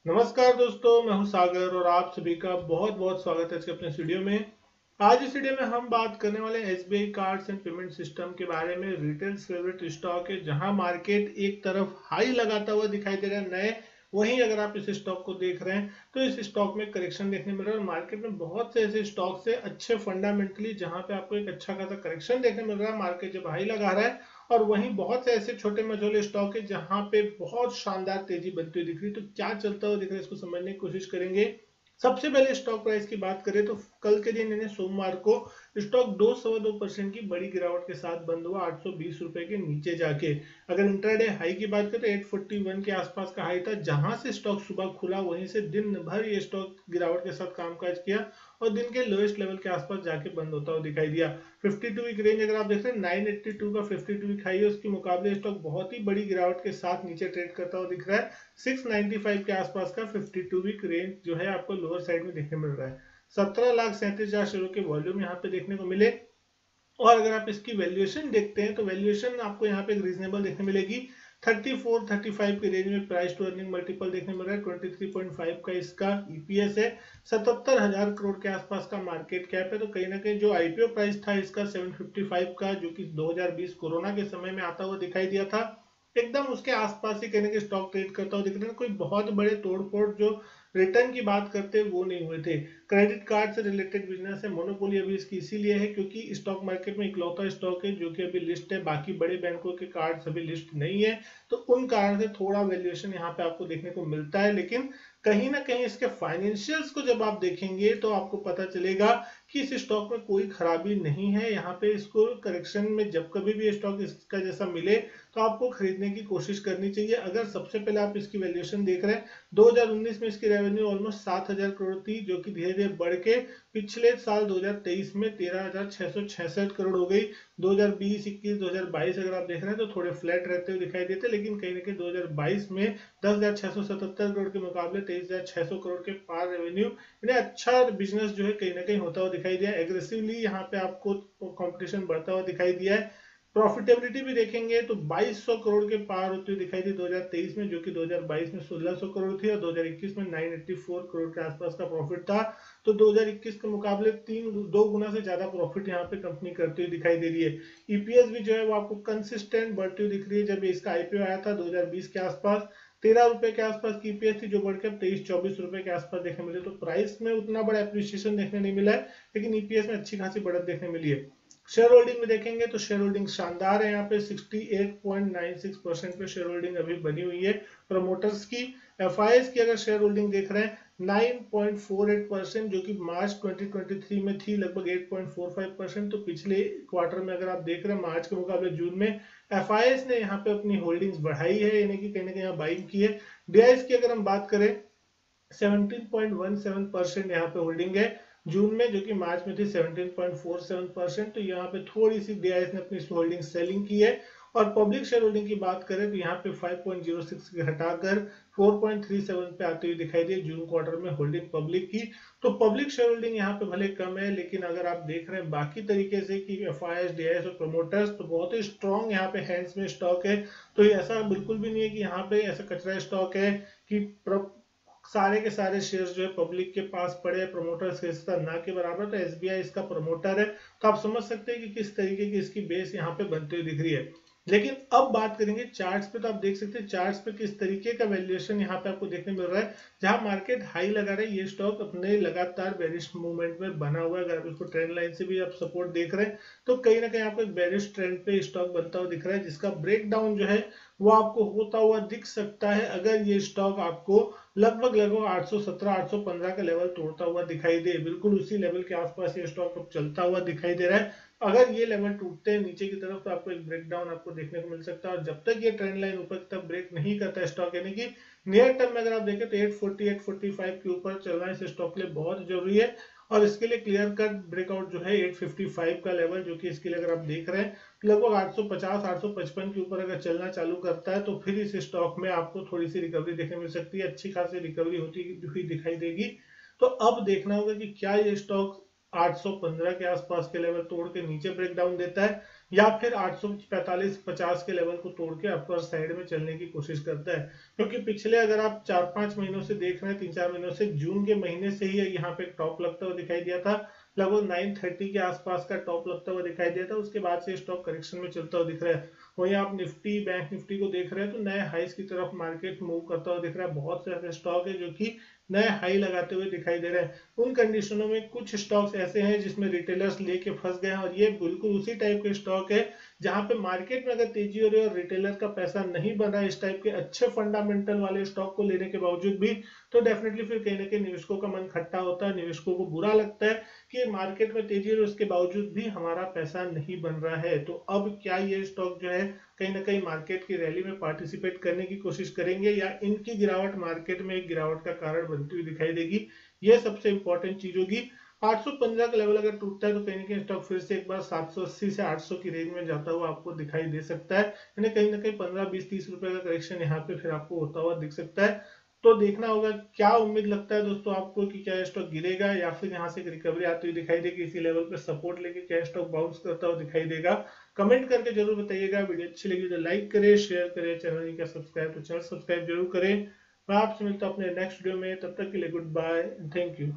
नमस्कार दोस्तों, मैं हूं सागर और आप सभी का बहुत बहुत स्वागत है इसके अपने वीडियो में। आज इस वीडियो में हम बात करने वाले हैं SBI cards and payment system के बारे में। रिटेल फेवरेट स्टॉक है जहां मार्केट एक तरफ हाई लगाता हुआ दिखाई दे रहा है नए, वहीं अगर आप इस स्टॉक को देख रहे हैं तो इस स्टॉक में करेक्शन देखने मिल रहा है। और मार्केट में बहुत से ऐसे स्टॉक्स है अच्छे फंडामेंटली जहां पे आपको एक अच्छा खासा करेक्शन देखने मिल रहा है, मार्केट जब हाई लगा रहा है। और वहीं बहुत से ऐसे छोटे मझोले स्टॉक है जहां पे बहुत शानदार तेजी बनती हुई दिख रही है। तो क्या चलता हुआ दिख रहा है इसको समझने की कोशिश करेंगे। सबसे पहले स्टॉक प्राइस की बात करें तो कल के दिन यानी सोमवार को स्टॉक 2.2% की बड़ी गिरावट के साथ बंद हुआ 820 रुपए के नीचे जाके। अगर इंट्राडे हाई की बात करें तो 841 के आसपास का हाई था जहां से स्टॉक सुबह खुला, वहीं से दिन भर ये स्टॉक गिरावट के साथ कामकाज किया और दिन के लोएस्ट लेवल के आसपास जाके बंद होता हुआ दिखाई दिया। 52 वीक रेंज अगर आप देख रहे हैं 982 का 52 वीक हाई है, उसके मुकाबले स्टॉक बहुत ही बड़ी गिरावट के साथ नीचे ट्रेड करता हुआ दिख रहा है। 695 के आसपास का 52 वीक रेंज जो है आपको लोअर साइड में देखने मिल रहा है। 17,37,000 शेयरों के वॉल्यूम यहाँ पे देखने को मिले। और अगर आप इसकी वैल्यूएशन देखते हैं तो वैल्यूएशन आपको यहाँ पे रीजनेबल देखने मिलेगी। 34-35 के रेंज में प्राइस टू अर्निंग मल्टीपल देखने मिल रहा है। 23.5 का इसका ईपीएस है। 77,000 करोड़ के आसपास का मार्केट कैप है। तो कहीं ना कहीं जो आईपीओ प्राइस था इसका 755 का, जो कि 2020 कोरोना के समय में आता हुआ दिखाई दिया था, एकदम उसके आसपास ही कहीं ना कहीं स्टॉक ट्रेड करता हुआ दिख रहा है। कोई बहुत बड़े तोड़फोड़ जो रिटर्न की बात करते हैं वो नहीं हुए थे। क्रेडिट कार्ड से रिलेटेड बिजनेस है, मोनोपोली अभी इसकी इसीलिए है क्योंकि स्टॉक मार्केट में इकलौता स्टॉक है जो कि अभी लिस्ट है, बाकी बड़े बैंकों के कार्ड अभी लिस्ट नहीं है। तो उन कारण से थोड़ा वैल्यूएशन यहाँ पे आपको देखने को मिलता है, लेकिन कहीं ना कहीं इसके फाइनेंशियल्स को जब आप देखेंगे तो आपको पता चलेगा कि इस स्टॉक में कोई खराबी नहीं है। यहाँ पे इसको करेक्शन में जब कभी भी स्टॉक इसका जैसा मिले तो आपको खरीदने की कोशिश करनी चाहिए। अगर सबसे पहले आप इसकी वैल्यूएशन देख रहे हैं, 2019 में इसकी रेवेन्यू ऑलमोस्ट 7,000 करोड़ थी, जो कि धीरे धीरे बढ़ के पिछले साल 2023 में 13,666 करोड़ हो गई। 2020, 21, 2022 अगर आप देख रहे हैं तो थोड़े फ्लैट रहते हुए दिखाई देते, लेकिन कहीं ना कहीं 2022 में 10,677 करोड़ के मुकाबले 23,600 करोड़ के पार रेवेन्यू, इन्हें अच्छा बिजनेस जो है कहीं ना कहीं होता हुआ दिखाई दिया। एग्रेसिवली यहाँ पे आपको कंपटीशन बढ़ता हुआ दिखाई दिया है। प्रॉफिटेबिलिटी भी देखेंगे तो 2200 करोड़ के पार होती हुई दिखाई दी 2023 में, जो कि 2022 में 1600 करोड़ थी, और 2021 में 984 करोड़ के आसपास का प्रॉफिट था। तो 2021 के मुकाबले दो गुना से ज्यादा प्रॉफिट यहाँ पे कंपनी करती हुई दिखाई दे रही है। ईपीएस भी जो है वो आपको कंसिस्टेंट बढ़ती हुई दिख रही है। जब इसका आईपीओ आया था 2020 के आसपास 13 रुपए के आसपास की ईपीएस थी, जो बढ़कर 23-24 रुपए के आसपास देखने मिले। तो प्राइस में उतना बड़ा एप्रिसिएशन देखने नहीं मिला है, लेकिन ईपीएस में अच्छी खासी बढ़त देखने मिली है। शेयर होल्डिंग में देखेंगे तो शेयर होल्डिंग शानदार है, यहाँ पे 68.96% पे शेयर होल्डिंग अभी बनी हुई है प्रमोटर्स की। एफआईएस की अगर शेयर होल्डिंग देख रहे हैं 9.48%, जो कि मार्च 2023 में थी लगभग 8.45%। तो पिछले क्वार्टर में अगर आप देख रहे हैं मार्च के मुकाबले जून में एफआईएस ने यहाँ पे अपनी होल्डिंग्स बढ़ाई है, यानी कि कहीं ना कहीं बाइंग की है। डीआईएस की अगर हम बात करें 17.17% यहाँ पे होल्डिंग है जून में, जो कि मार्च में थी 17.47%। तो यहाँ पे थोड़ी सी डीआईएस ने अपनी होल्डिंग सेलिंग की है। और पब्लिक शेयर होल्डिंग की बात करें तो यहाँ पे 5.06 हटाकर 4.37 पे आती हुई दिखाई दी जून क्वार्टर में होल्डिंग पब्लिक की। तो पब्लिक शेयर होल्डिंग यहाँ पे भले कम है, लेकिन अगर आप देख रहे हैं बाकी तरीके से कि एफआईएस, डीआईएस और प्रमोटर्स, तो बहुत ही स्ट्रॉन्ग यहाँ पे हैंड्स में स्टॉक है। तो ऐसा बिल्कुल भी नहीं है कि यहाँ पे ऐसा कचरा स्टॉक है कि सारे के सारे शेयर्स जो है पब्लिक के पास पड़े, प्रमोटर्स के हिस्सा ना के बराबर। तो एसबीआई इसका प्रमोटर है, तो आप समझ सकते हैं कि किस तरीके की इसकी बेस यहाँ पे बनती हुई दिख रही है। लेकिन अब बात करेंगे चार्ट्स पे, तो आप देख सकते हैं चार्ट्स पे किस तरीके का वैल्यूएशन यहाँ पे आपको देखने मिल रहा है। जहां मार्केट हाई लगा रहा है, ये स्टॉक अपने लगातार बेरिश मूवमेंट में बना हुआ है। अगर आप इसको ट्रेंड लाइन से भी आप सपोर्ट देख रहे हैं तो कहीं ना कहीं आपको एक बेरिश ट्रेंड पे स्टॉक बनता हुआ दिख रहा है, जिसका ब्रेकडाउन जो है वो आपको होता हुआ दिख सकता है अगर ये स्टॉक आपको लगभग लगभग 817 815 का लेवल तोड़ता हुआ दिखाई दे। बिल्कुल उसी लेवल के आसपास ये स्टॉक अब चलता हुआ दिखाई दे रहा है। अगर ये लेवल टूटते हैं नीचे की तरफ तो आपको एक ब्रेकडाउन आपको देखने को मिल सकता है। और जब तक ये ट्रेंड लाइन ऊपर की तरफ ब्रेक नहीं करता स्टॉक, यानी कि नियर टर्म में अगर आप देखें तो 840 845 के ऊपर चलना इस स्टॉक के लिए बहुत जरूरी है। और इसके लिए क्लियर कट ब्रेकआउट जो है 855 का लेवल, जो कि इसके लिए अगर आप देख रहे हैं लगभग 850 855 के ऊपर अगर चलना चालू करता है तो फिर इस स्टॉक में आपको थोड़ी सी रिकवरी देखने मिल सकती है, अच्छी खासी रिकवरी होती हुई दिखाई देगी। तो अब देखना होगा कि क्या ये स्टॉक 815 के आसपास के लेवल तोड़ के नीचे ब्रेक डाउन देता है या फिर 845-50 के लेवल को तोड़ के अपर साइड में चलने की कोशिश करता है। क्योंकि पिछले अगर आप 4-5 महीनों से देख रहे हैं, 3-4 महीनों से, जून के महीने से ही यहाँ पे टॉप लगता हुआ दिखाई दिया था, लगभग 930 के आसपास का टॉप लगता हुआ दिखाई दिया था। उसके बाद से स्टॉक करेक्शन में चलता हुआ दिख रहा है। वहीं आप निफ्टी, बैंक निफ्टी को देख रहे हैं तो नए हाईस की तरफ मार्केट मूव करता हुआ दिख रहा है। बहुत से ऐसे स्टॉक है जो कि नए हाई लगाते हुए दिखाई दे रहे हैं। उन कंडीशनों में कुछ स्टॉक्स ऐसे हैं जिसमें रिटेलर्स लेके फंस गए हैं, और ये बिल्कुल उसी टाइप के स्टॉक है जहां पे मार्केट में अगर तेजी हो रही है और रिटेलर का पैसा नहीं बन रहा है इस टाइप के अच्छे फंडामेंटल वाले स्टॉक को लेने के बावजूद भी, तो डेफिनेटली फिर कहीं ना कहीं निवेशकों का मन खट्टा होता है। निवेशकों को बुरा लगता है कि मार्केट में तेजी है उसके बावजूद भी हमारा पैसा नहीं बन रहा है। तो अब क्या ये स्टॉक जो है कहीं ना कहीं मार्केट की रैली में पार्टिसिपेट करने की कोशिश करेंगे, या इनकी गिरावट मार्केट में एक गिरावट का कारण बनती हुई दिखाई देगी? ये सबसे इंपॉर्टेंट चीज होगी। 815 का लेवल अगर टूटता है तो कहीं ना कहीं स्टॉक फिर से एक बार 780 से 800 की रेंज में जाता हुआ आपको दिखाई दे सकता है। यानी कहीं ना कहीं 15-20-30 रुपए का करेक्शन यहाँ पे फिर आपको होता हुआ दिख सकता है। तो देखना होगा क्या उम्मीद लगता है दोस्तों आपको कि क्या स्टॉक गिरेगा या फिर यहाँ से एक रिकवरी आती हुई दिखाई देगी, इसी लेवल पे सपोर्ट लेके क्या स्टॉक बाउंस करता हुआ दिखाई देगा? कमेंट करके जरूर बताइएगा। वीडियो अच्छी लगी तो लाइक करें, शेयर करें, चैनल नहीं किया सब्सक्राइब तो चैनल सब्सक्राइब जरूर करें। मैं आपसे मिलता हूं अपने नेक्स्ट वीडियो में, तब तक के लिए गुड बाय, थैंक यू।